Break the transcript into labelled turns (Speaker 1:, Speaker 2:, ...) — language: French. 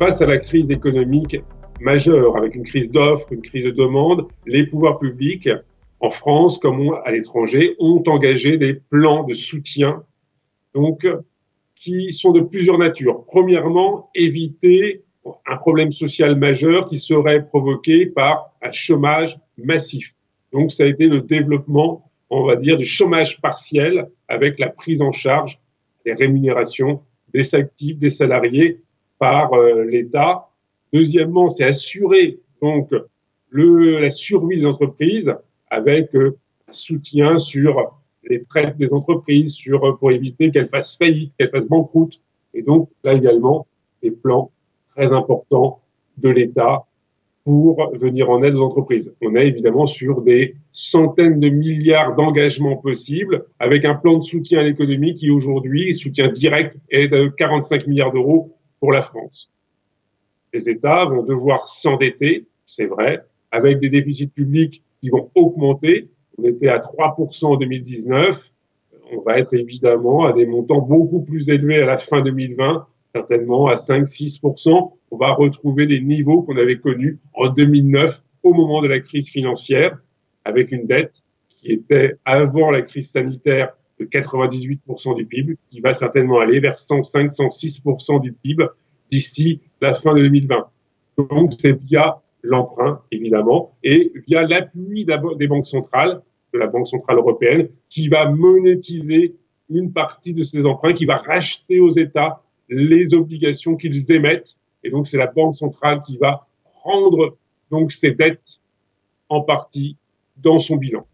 Speaker 1: Face à la crise économique majeure, avec une crise d'offres, une crise de demande, les pouvoirs publics, en France comme à l'étranger, ont engagé des plans de soutien, donc, qui sont de plusieurs natures. Premièrement, éviter un problème social majeur qui serait provoqué par un chômage massif. Donc, ça a été le développement, on va dire, du chômage partiel avec la prise en charge des rémunérations des actifs, des salariés par l'État. Deuxièmement, c'est assurer donc la survie des entreprises avec un soutien sur les traites des entreprises, pour éviter qu'elles fassent faillite, qu'elles fassent banqueroute. Et donc, là également, des plans très importants de l'État pour venir en aide aux entreprises. On est évidemment sur des centaines de milliards d'engagements possibles, avec un plan de soutien à l'économie qui aujourd'hui, soutien direct, est de 45 milliards d'euros pour la France. Les États vont devoir s'endetter, c'est vrai, avec des déficits publics qui vont augmenter. On était à 3% en 2019. On va être évidemment à des montants beaucoup plus élevés à la fin 2020, certainement à 5-6%. On va retrouver des niveaux qu'on avait connus en 2009 au moment de la crise financière, avec une dette qui était avant la crise sanitaire de 98% du PIB, qui va certainement aller vers 105-106% du PIB d'ici la fin de 2020. Donc c'est via l'emprunt, évidemment, et via l'appui des banques centrales, de la Banque centrale européenne, qui va monétiser une partie de ces emprunts, qui va racheter aux États les obligations qu'ils émettent. Et donc, c'est la Banque centrale qui va rendre donc ces dettes en partie dans son bilan.